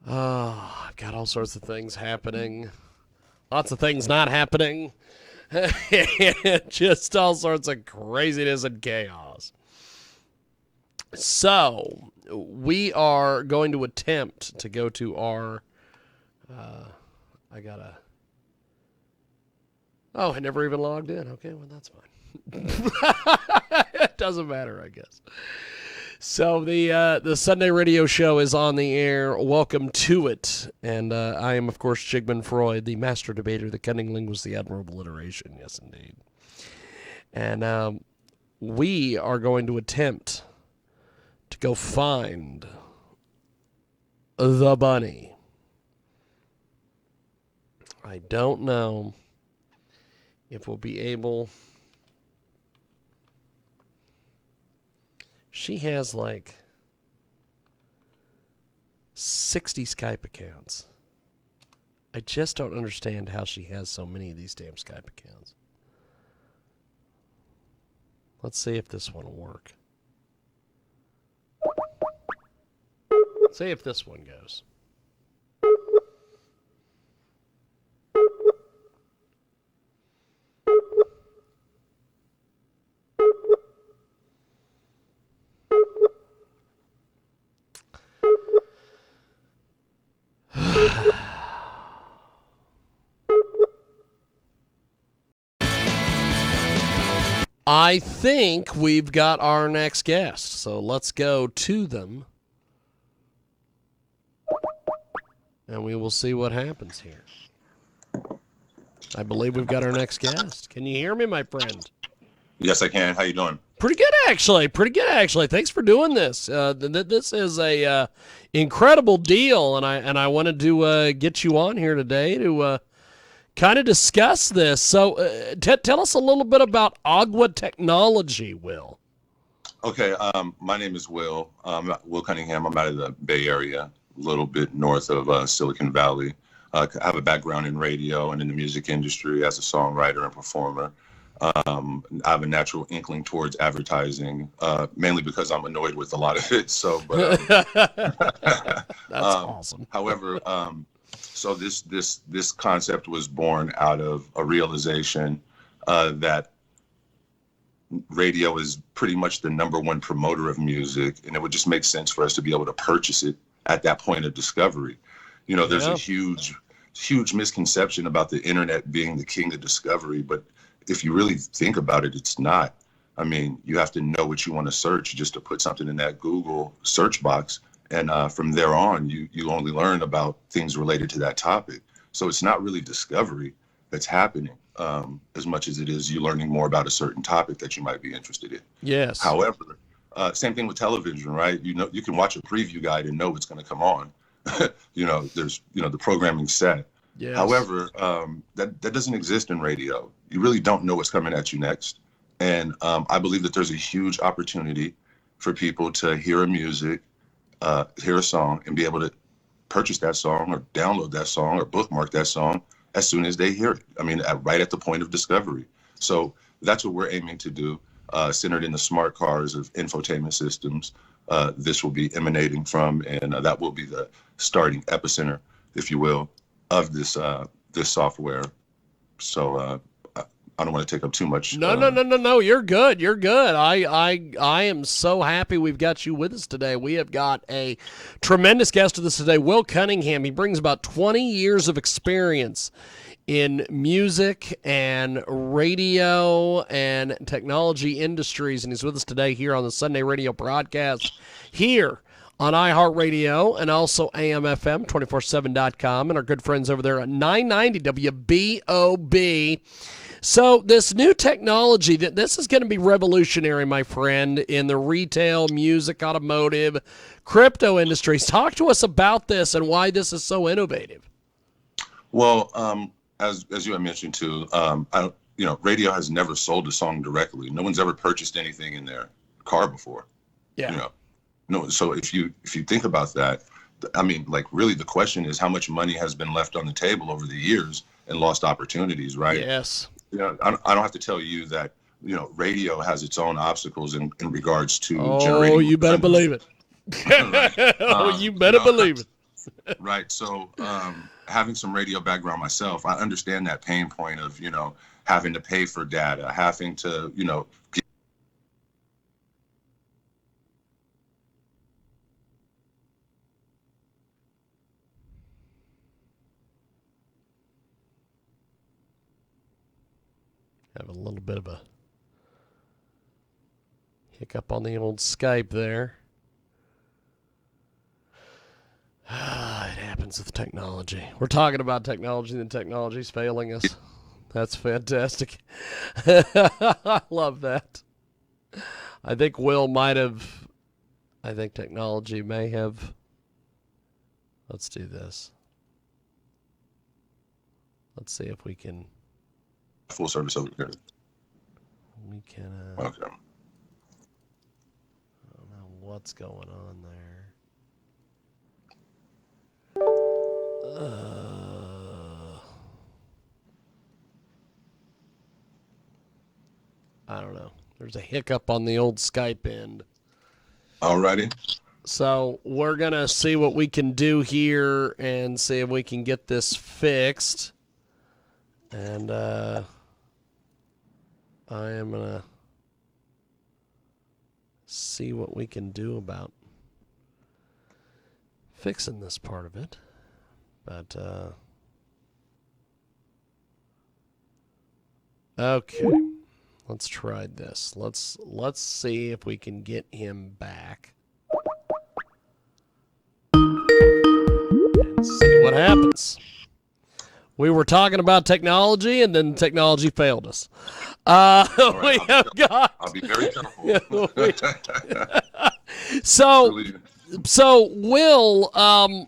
Oh, I've got all sorts of things happening. Lots of things not happening. Just all sorts of craziness and chaos. So, we are going to attempt to go to our. I gotta. Oh, I never even logged in. Okay, well, that's fine. It doesn't matter, I guess. So the Sunday radio show is on the air. Welcome to it, and I am of course Sigmund Freud, the master debater, the cunning linguist, the admirable iteration. Yes, indeed. And we are going to attempt to go find the bunny. I don't know if we'll be able. She has like 60 Skype accounts. I just don't understand how she has so many of these damn Skype accounts. Let's see if this one will work. See if this one goes. I think we've got our next guest, so let's go to them. And we will see what happens here. I believe we've got our next guest. Can you hear me, my friend? Yes, I can. How you doing? Pretty good, actually. Pretty good, actually. Thanks for doing this. This is a incredible deal, and I wanted to get you on here today to kind of discuss this. So tell us a little bit about Agua Technology, Will. Okay, my name is Will. Will Cunningham. I'm out of the Bay Area, a little bit north of Silicon Valley. I have a background in radio and in the music industry as a songwriter and performer. I have a natural inkling towards advertising, mainly because I'm annoyed with a lot of it. So, but That's awesome. However, so this concept was born out of a realization that radio is pretty much the number one promoter of music, and it would just make sense for us to be able to purchase it at that point of discovery. You know, there's a huge misconception about the internet being the king of discovery, but if you really think about it, it's not. I mean, you have to know what you want to search just to put something in that Google search box. And from there on, you only learn about things related to that topic. So it's not really discovery that's happening as much as it is you learning more about a certain topic that you might be interested in. Yes. However, same thing with television, right? You know, you can watch a preview guide and know what's going to come on. There's the programming set. Yes. However, that doesn't exist in radio. You really don't know what's coming at you next. And I believe that there's a huge opportunity for people to hear a song and be able to purchase that song or download that song or bookmark that song as soon as they hear it. I mean, right at the point of discovery. So that's what we're aiming to do, centered in the smart cars of infotainment systems. This will be emanating from, and that will be the starting epicenter, if you will, of this software. So I don't want to take up too much. No. You're good. You're good. I am so happy we've got you with us today. We have got a tremendous guest with us today, Will Cunningham. He brings about 20 years of experience in music and radio and technology industries, and he's with us today here on the Sunday Radio broadcast here on iHeartRadio and also AMFM247.com and our good friends over there at 990 WBOB. So this new technology, this is going to be revolutionary, my friend, in the retail, music, automotive, crypto industries. Talk to us about this and why this is so innovative. Well, as you had mentioned too, radio has never sold a song directly. No one's ever purchased anything in their car before. Yeah. No. So if you think about that, I mean, like really the question is how much money has been left on the table over the years and lost opportunities, right? Yes. I don't have to tell you that, radio has its own obstacles in regards to generating. Oh, you better believe it. Right? You better believe it. Right. So, having some radio background myself, I understand that pain point of, having to pay for data, having to, Have a little bit of a hiccup on the old Skype there. It happens with technology. We're talking about technology, and technology's failing us. That's fantastic. I love that. I think I think technology may have. Let's do this. Let's see if we can. full service over here. We can. Okay. I don't know what's going on there. I don't know. There's a hiccup on the old Skype end. Alrighty. So we're going to see what we can do here and see if we can get this fixed. And I am going to see what we can do about fixing this part of it. But, okay. Let's try this. Let's see if we can get him back. And see what happens. We were talking about technology, and then technology failed us. Right, We have got. I'll be very careful. So Will, how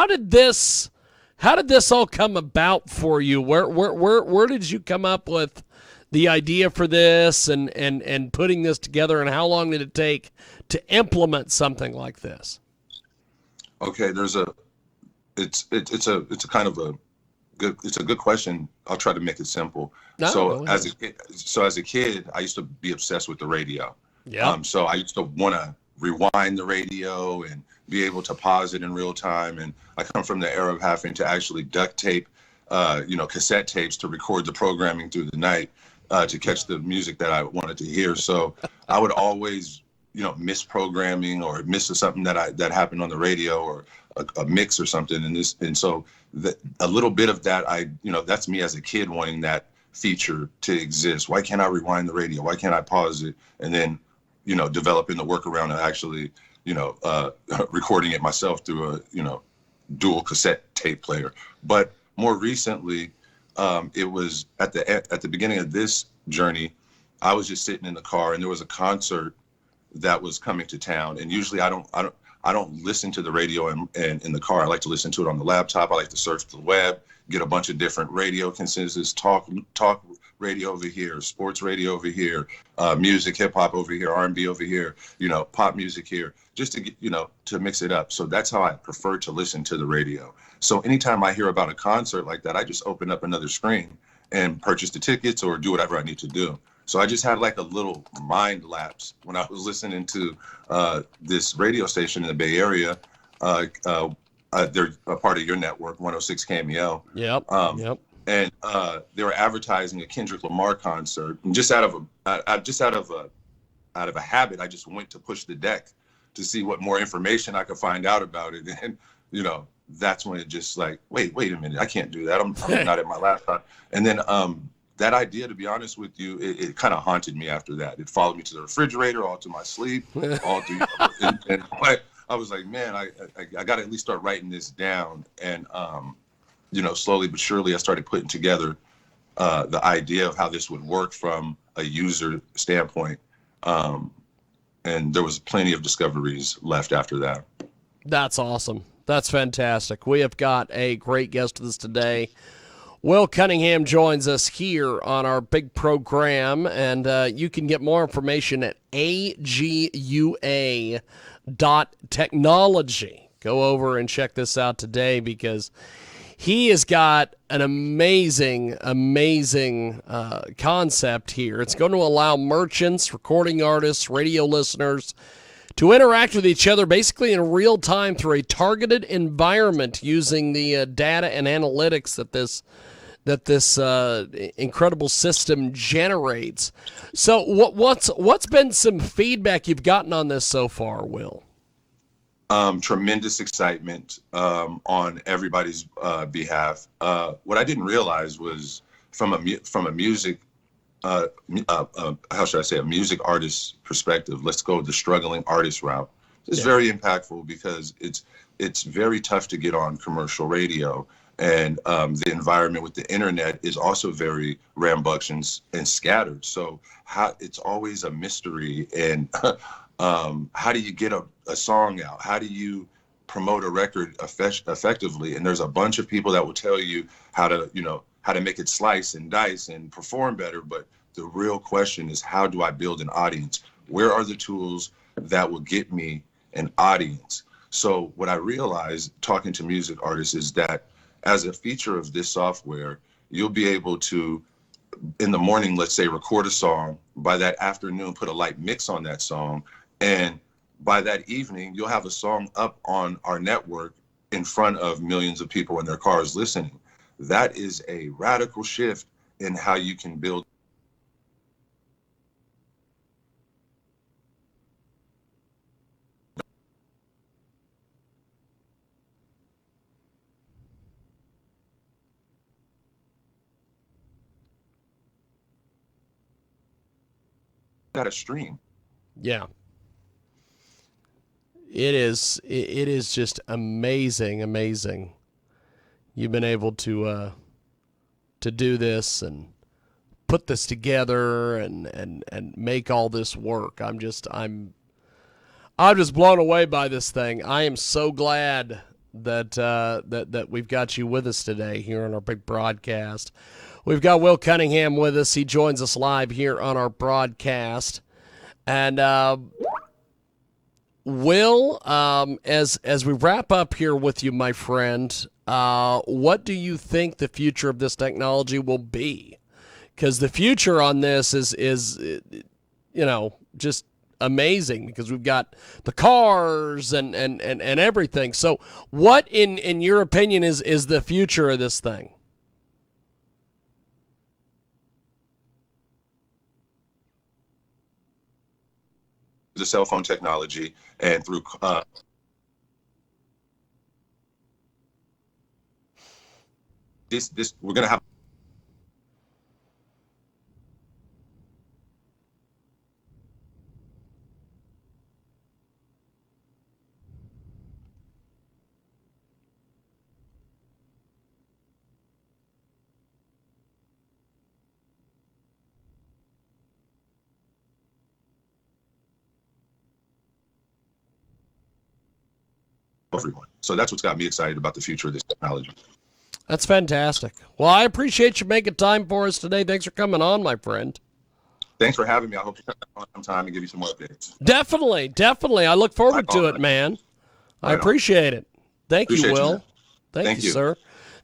did this all come about for you? Where did you come up with the idea for this and putting this together, and how long did it take to implement something like this? Okay, it's a kind of a good question. I'll try to make it simple. No, so as a kid, I used to be obsessed with the radio. Yeah. So I used to want to rewind the radio and be able to pause it in real time. And I come from the era of having to actually duct tape, cassette tapes to record the programming through the night to catch the music that I wanted to hear. So I would always, miss programming or miss something that happened on the radio or a mix or something. And so a little bit of that, that's me as a kid wanting that feature to exist. Why can't I rewind the radio? Why can't I pause it? And then, developing the workaround of actually, recording it myself through a, dual cassette tape player. But more recently, it was at the beginning of this journey, I was just sitting in the car and there was a concert that was coming to town. And usually I don't listen to the radio in the car. I like to listen to it on the laptop. I like to surf the web, get a bunch of different radio consensus, talk radio over here, sports radio over here, music, hip hop over here, R&B over here, pop music here, just to get, to mix it up. So that's how I prefer to listen to the radio. So anytime I hear about a concert like that, I just open up another screen and purchase the tickets or do whatever I need to do. So I just had like a little mind lapse when I was listening to this radio station in the Bay Area. They're a part of your network, 106 KMEL. Yep. Yep. And they were advertising a Kendrick Lamar concert. And just out of a habit, I just went to push the deck to see what more information I could find out about it. And that's when it just like, wait a minute, I can't do that. I'm not at my laptop. And then that idea, to be honest with you, it kind of haunted me after that. It followed me to the refrigerator, all to my sleep, all through. And I was like, man, I got to at least start writing this down. And, slowly but surely, I started putting together the idea of how this would work from a user standpoint. And there was plenty of discoveries left after that. That's awesome. That's fantastic. We have got a great guest with us today. Will Cunningham joins us here on our big program, and you can get more information at agua.technology. Go over and check this out today because he has got an amazing concept here. It's going to allow merchants, recording artists, radio listeners to interact with each other basically in real time through a targeted environment using the data and analytics that this incredible system generates. So what's been some feedback you've gotten on this so far, Will? Tremendous excitement on everybody's behalf. What I didn't realize was from a music how should I say, a music artist perspective. Let's go the struggling artist route. It's very impactful because it's very tough to get on commercial radio, and the environment with the internet is also very rambunctious and scattered. So it's always a mystery, and how do you get a song out? How do you promote a record effectively? And there's a bunch of people that will tell you how to make it slice and dice and perform better. But the real question is, how do I build an audience? Where are the tools that will get me an audience? So what I realized talking to music artists is that as a feature of this software, you'll be able to, in the morning, let's say, record a song. By that afternoon, put a light mix on that song. And by that evening, you'll have a song up on our network in front of millions of people in their cars listening. That is a radical shift in how you can build. Got a stream. Yeah. It is just amazing. You've been able to do this and put this together and make all this work. I'm just blown away by this thing. I am so glad that we've got you with us today here on our big broadcast. We've got Will Cunningham with us. He joins us live here on our broadcast. And Will, as we wrap up here with you, my friend, what do you think the future of this technology will be? Because the future on this is just amazing, because we've got the cars and everything. So what, in your opinion, is the future of this thing? The cell phone technology and through this we're going to have everyone. So that's what's got me excited about the future of this technology. That's fantastic. Well, I appreciate you making time for us today. Thanks for coming on, my friend. Thanks for having me. I hope to come back on time and give you some more updates. Definitely. I look forward to it, man. I appreciate it. Thank you, Will. Thank you, sir.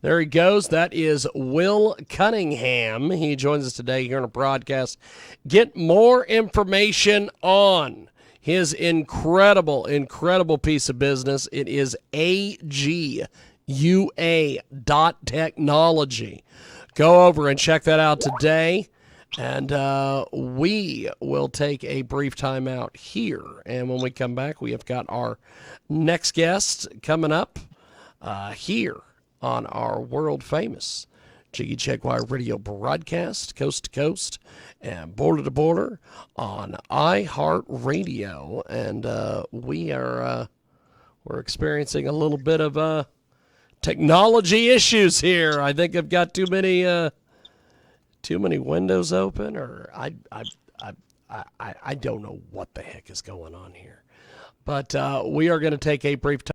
There he goes. That is Will Cunningham. He joins us today here on a broadcast. Get more information on his incredible piece of business. It is agua.technology. Go over and check that out today. And we will take a brief time out here. And when we come back, we have got our next guest coming up here on our world-famous Jiggy Jaguar radio broadcast, coast to coast and border to border on iHeartRadio. And we're experiencing a little bit of technology issues here. I think I've got too many windows open, or I don't know what the heck is going on here. But we are going to take a brief time.